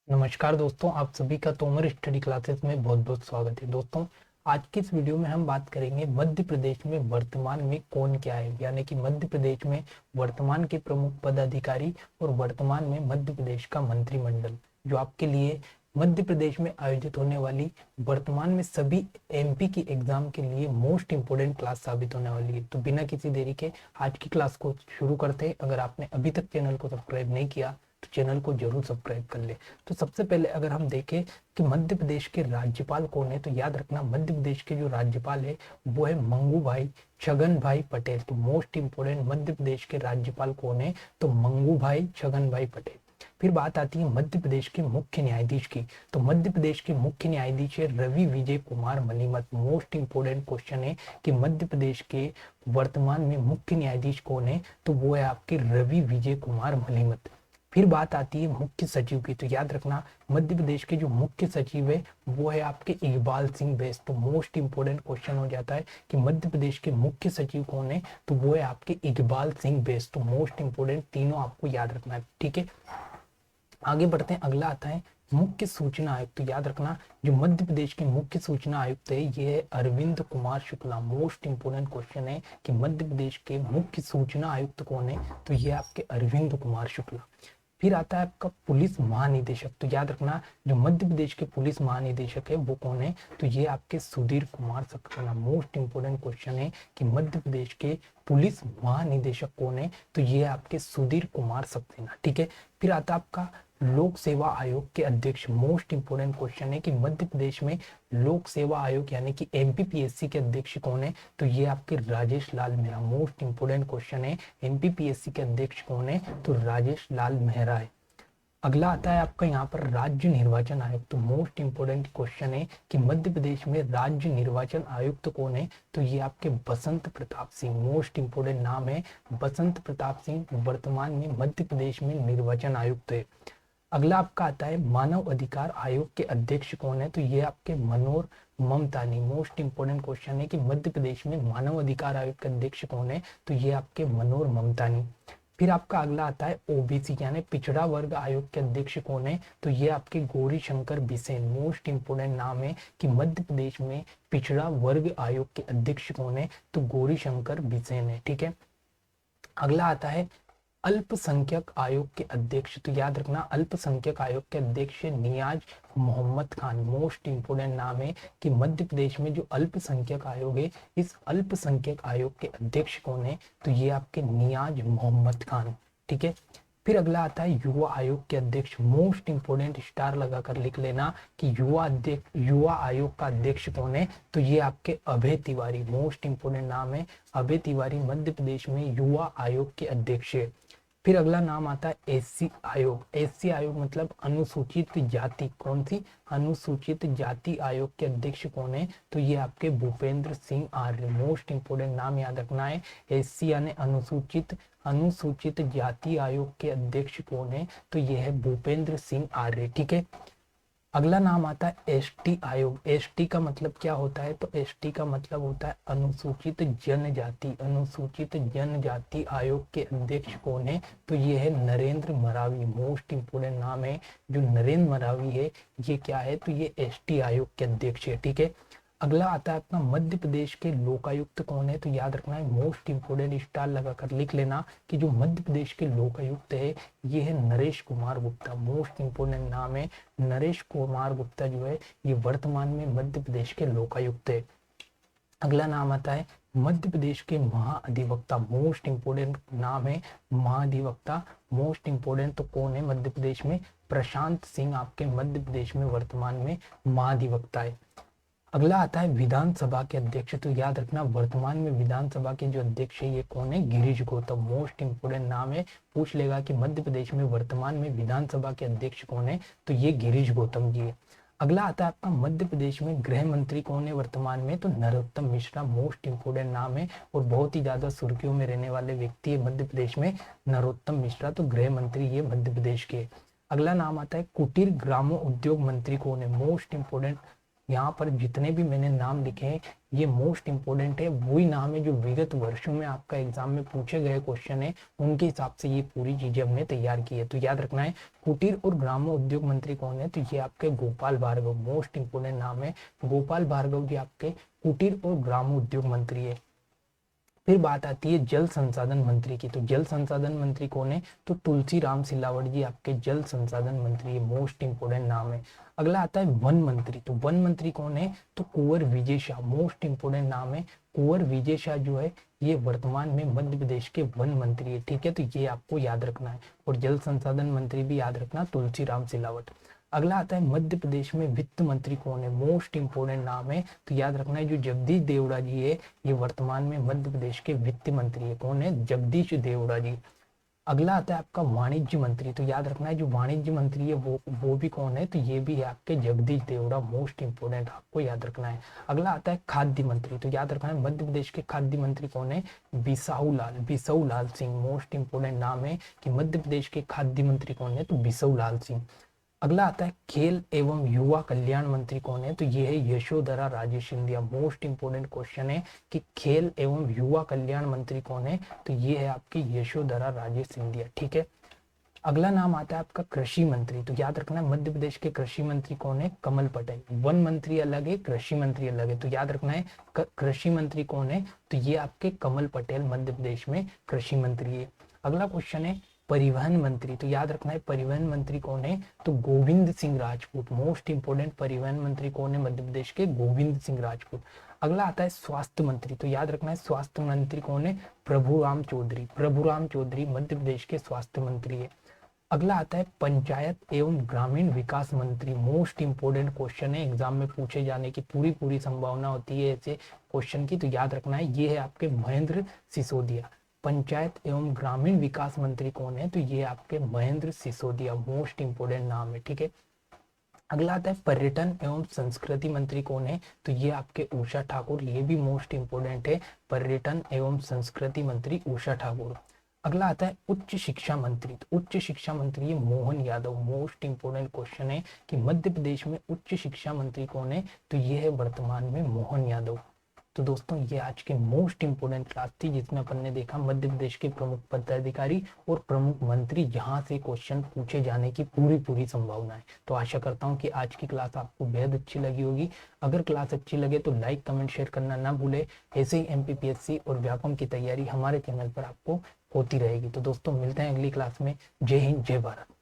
नमस्कार दोस्तों, आप सभी का तोमर स्टडी क्लासेस में बहुत बहुत स्वागत है। दोस्तों, आज की इस वीडियो में हम बात करेंगे मध्य प्रदेश में वर्तमान में कौन क्या है, यानी कि मध्य प्रदेश में वर्तमान के प्रमुख पदाधिकारी और वर्तमान में मध्य प्रदेश का मंत्रिमंडल, जो आपके लिए मध्य प्रदेश में आयोजित होने वाली वर्तमान में सभी एमपी की एग्जाम के लिए मोस्ट इंपोर्टेंट क्लास साबित होने वाली है। तो बिना किसी देरी के आज की क्लास को शुरू करते हैं। अगर आपने अभी तक चैनल को सब्सक्राइब नहीं किया तो चैनल को जरूर सब्सक्राइब कर ले। तो सबसे पहले अगर हम देखें कि मध्य प्रदेश के राज्यपाल कौन है, तो याद रखना मध्य प्रदेश के जो राज्यपाल है वो है मंगू भाई छगन भाई पटेल। तो मोस्ट इंपोर्टेंट मध्य प्रदेश के राज्यपाल कौन है, तो मंगू भाई छगन भाई पटेल। फिर बात आती है मध्य प्रदेश के मुख्य न्यायाधीश की। तो मध्य प्रदेश के मुख्य न्यायाधीश है Ravi Vijay Kumar Malimath. Most important question है कि मध्य प्रदेश के वर्तमान में मुख्य न्यायाधीश कौन है, तो वो है आपके रवि विजय कुमार मलिमत। फिर बात आती है मुख्य सचिव की। तो याद रखना मध्य प्रदेश के जो मुख्य सचिव है वो है आपके इकबाल सिंह बैस। तो मोस्ट इंपोर्टेंट क्वेश्चन हो जाता है कि मध्य प्रदेश के मुख्य सचिव कौन है, तो वो है आपके इकबाल सिंह बैस। तो मोस्ट इंपोर्टेंट तीनों आपको याद रखना है, ठीक है। आगे बढ़ते हैं, अगला आता है मुख्य सूचना आयुक्त। तो याद रखना जो मध्य प्रदेश के मुख्य सूचना आयुक्त है ये है Arvind Kumar Shukla. Most important question है कि मध्य प्रदेश के मुख्य सूचना आयुक्त कौन है, तो ये आपके अरविंद कुमार शुक्ला। फिर आता है आपका पुलिस महानिदेशक। तो याद रखना जो मध्य प्रदेश के पुलिस महानिदेशक है वो कौन है, तो ये आपके Sudhir Kumar Saxena. Most important question है कि मध्य प्रदेश के पुलिस महानिदेशक कौन है, तो ये आपके सुधीर कुमार सक्सेना, ठीक है। फिर आता है आपका लोक सेवा आयोग के अध्यक्ष। मोस्ट इंपोर्टेंट क्वेश्चन है कि मध्य प्रदेश में लोक सेवा आयोग यानी कि एमपीपीएससी के अध्यक्ष कौन है, तो ये आपके राजेश लाल मेहरा। मोस्ट इंपोर्टेंट क्वेश्चन है एमपीपीएससी के अध्यक्ष कौन है, तो राजेश लाल मेहरा है। अगला आता है आपका यहाँ पर राज्य निर्वाचन आयुक्त। तो मोस्ट इंपोर्टेंट क्वेश्चन है कि मध्य प्रदेश में राज्य निर्वाचन आयुक्त कौन है, तो ये आपके बसंत प्रताप सिंह। मोस्ट इंपोर्टेंट नाम है बसंत प्रताप सिंह, वर्तमान में मध्य प्रदेश में निर्वाचन आयुक्त है। अगला आपका आता है मानव अधिकार आयोग के अध्यक्ष कौन है, तो ये आपके Manor Mamtani. Most important question है कि मध्य प्रदेश में मानव अधिकार आयोग के अध्यक्ष कौन है, तो ये आपके मनोर ममतानी। फिर आपका अगला आता है ओबीसी यानी पिछड़ा वर्ग आयोग के अध्यक्ष कौन है, तो ये आपके गौरी शंकर बिसेन। मोस्ट इंपोर्टेंट नाम है कि मध्य प्रदेश में पिछड़ा वर्ग आयोग के अध्यक्ष कौन है, तो गौरी शंकर बिसेन है, ठीक है। अगला आता है अल्पसंख्यक आयोग के अध्यक्ष। तो याद रखना अल्पसंख्यक आयोग के अध्यक्ष नियाज मोहम्मद खान। मोस्ट इंपोर्टेंट नाम है कि मध्य प्रदेश में जो अल्पसंख्यक आयोग है इस अल्पसंख्यक आयोग के अध्यक्ष कौन है, तो ये आपके नियाज मोहम्मद खान, ठीक है। फिर अगला आता है युवा आयोग के अध्यक्ष। मोस्ट इंपोर्टेंट स्टार लगाकर लिख लेना कि युवा आयोग का अध्यक्ष कौन है, तो ये आपके अभय तिवारी। मोस्ट इंपोर्टेंट नाम है अभय तिवारी, मध्य प्रदेश में युवा आयोग के अध्यक्ष है। फिर अगला नाम आता है एससी आयोग। एससी आयोग मतलब अनुसूचित जाति, कौन सी अनुसूचित जाति आयोग के अध्यक्ष कौन है, तो ये आपके भूपेंद्र सिंह आर्य। मोस्ट इंपोर्टेंट नाम याद रखना है एससी यानी अनुसूचित जाति आयोग के अध्यक्ष कौन है, तो ये है भूपेंद्र सिंह आर्य, ठीक है। अगला नाम आता है एसटी आयोग। एसटी का मतलब क्या होता है, तो एसटी का मतलब होता है अनुसूचित जनजाति। अनुसूचित जनजाति आयोग के अध्यक्ष कौन है, तो ये है नरेंद्र मरावी। मोस्ट इंपोर्टेंट नाम है जो नरेंद्र मरावी है, ये क्या है, तो ये एसटी आयोग के अध्यक्ष है, ठीक है। अगला आता है अपना मध्य प्रदेश के लोकायुक्त कौन है, तो याद रखना है मोस्ट इंपोर्टेंट स्टार लगाकर लिख लेना कि जो मध्य प्रदेश के लोकायुक्त है ये है नरेश कुमार गुप्ता। मोस्ट इंपोर्टेंट नाम है नरेश कुमार गुप्ता, जो है ये वर्तमान में मध्य प्रदेश के लोकायुक्त है। अगला नाम आता है मध्य प्रदेश के महाअधिवक्ता। मोस्ट इंपोर्टेंट नाम है महाधिवक्ता। मोस्ट इंपोर्टेंट तो कौन है मध्य प्रदेश में, प्रशांत सिंह आपके मध्य प्रदेश में वर्तमान में महाधिवक्ता है। अगला आता है विधानसभा के अध्यक्ष। तो याद रखना वर्तमान में विधानसभा के जो अध्यक्ष है ये कौन है, गिरीश गौतम। मोस्ट इंपोर्टेंट नाम है, पूछ लेगा कि मध्य प्रदेश में वर्तमान में विधानसभा के अध्यक्ष कौन है, तो ये गिरीश गौतम जी है। अगला आता है आपका मध्य प्रदेश में गृह मंत्री कौन है वर्तमान में, तो नरोत्तम मिश्रा। मोस्ट इंपोर्टेंट नाम है और बहुत ही ज्यादा सुर्खियों में रहने वाले व्यक्ति है मध्य प्रदेश में नरोत्तम मिश्रा, तो गृह मंत्री ये मध्य प्रदेश के। अगला नाम आता है कुटीर ग्रामो उद्योग मंत्री कौन है। मोस्ट इंपोर्टेंट यहाँ पर जितने भी मैंने नाम लिखे हैं ये मोस्ट इंपोर्टेंट है, वही नाम है जो विगत वर्षों में आपका एग्जाम में पूछे गए क्वेश्चन है, उनके हिसाब से ये पूरी चीजें हमने तैयार की है। तो याद रखना है कुटीर और ग्रामो उद्योग मंत्री कौन है, तो ये आपके गोपाल भार्गव, मोस्ट इंपोर्टेंट नाम है गोपाल भार्गव जी आपके कुटीर और ग्रामो उद्योग मंत्री है। फिर बात आती है जल संसाधन मंत्री की, तो जल संसाधन मंत्री कौन है, तो तुलसी राम सिलावट जी आपके जल संसाधन मंत्री है, मोस्ट इंपोर्टेंट नाम है। अगला आता है वन मंत्री, तो वन मंत्री कौन है, तो कुंवर विजय शाह, मोस्ट इंपोर्टेंट नाम है कुंवर विजय शाह जो है ये वर्तमान में मध्य प्रदेश के वन मंत्री है। ठीक है, तो ये आपको याद रखना है। और जल संसाधन मंत्री भी याद रखना तुलसी राम सिलावट। अगला आता है मध्य प्रदेश में वित्त मंत्री कौन है, मोस्ट इंपोर्टेंट नाम है, तो याद रखना है जो जगदीश देवड़ा जी है ये वर्तमान में मध्य प्रदेश के वित्त मंत्री है। कौन है, जगदीश देवड़ा जी। अगला आता है आपका वाणिज्य मंत्री, तो याद रखना है जो वाणिज्य मंत्री है वो भी कौन है, तो ये भी है आपके जगदीश देवड़ा, मोस्ट इंपोर्टेंट आपको याद रखना है। अगला आता है खाद्य मंत्री, तो याद रखना है मध्य प्रदेश के खाद्य मंत्री कौन है, बिसाऊ लाल सिंह, मोस्ट इंपोर्टेंट नाम है कि मध्य प्रदेश के खाद्य मंत्री कौन है, तो बिसाऊ लाल सिंह। अगला आता है खेल एवं युवा कल्याण मंत्री कौन है, तो ये है Yashodhara Raje Scindia, most important question है कि खेल एवं युवा कल्याण मंत्री कौन है, तो ये है आपकी यशोधरा राजे सिंधिया। ठीक है, अगला नाम आता है आपका कृषि मंत्री, तो याद रखना है मध्य प्रदेश के कृषि मंत्री कौन है, कमल पटेल। वन मंत्री अलग है, कृषि मंत्री अलग है, तो याद रखना है कृषि मंत्री कौन है, तो ये आपके कमल पटेल मध्य प्रदेश में कृषि मंत्री है। अगला क्वेश्चन है परिवहन मंत्री, तो याद रखना है परिवहन मंत्री कौन है, तो गोविंद सिंह राजपूत, मोस्ट इंपोर्टेंट परिवहन मंत्री कौन है मध्य प्रदेश के, गोविंद सिंह राजपूत। अगला आता है स्वास्थ्य मंत्री, तो याद रखना है स्वास्थ्य मंत्री कौन है, प्रभुराम चौधरी मध्य प्रदेश के स्वास्थ्य मंत्री है। अगला आता है पंचायत एवं ग्रामीण विकास मंत्री, मोस्ट इंपोर्टेंट क्वेश्चन है, एग्जाम में पूछे जाने की पूरी संभावना होती है ऐसे क्वेश्चन की, तो याद रखना है ये है आपके महेंद्र सिसोदिया। पंचायत एवं ग्रामीण विकास मंत्री कौन है, तो ये आपके महेंद्र सिसोदिया, मोस्ट इंपोर्टेंट नाम है। ठीक है, अगला आता है पर्यटन एवं संस्कृति मंत्री कौन है, तो ये आपके उषा ठाकुर, ये भी मोस्ट इंपोर्टेंट है, पर्यटन एवं संस्कृति मंत्री उषा ठाकुर। अगला आता है उच्च शिक्षा मंत्री, तो उच्च शिक्षा मंत्री है Mohan Yadav, most important question है कि मध्य प्रदेश में उच्च शिक्षा मंत्री कौन है, तो ये है वर्तमान में मोहन यादव। तो दोस्तों ये आज के मोस्ट इंपोर्टेंट क्लास थी जिसमें अपन ने देखा मध्य प्रदेश के प्रमुख पदाधिकारी और प्रमुख मंत्री जहां से क्वेश्चन पूछे जाने की पूरी संभावना है। तो आशा करता हूं कि आज की क्लास आपको बेहद अच्छी लगी होगी। अगर क्लास अच्छी लगे तो लाइक कमेंट शेयर करना ना भूले। ऐसे ही एमपीपीएससी और व्यापम की तैयारी हमारे चैनल पर आपको होती रहेगी। तो दोस्तों मिलते हैं अगली क्लास में। जय हिंद, जय भारत।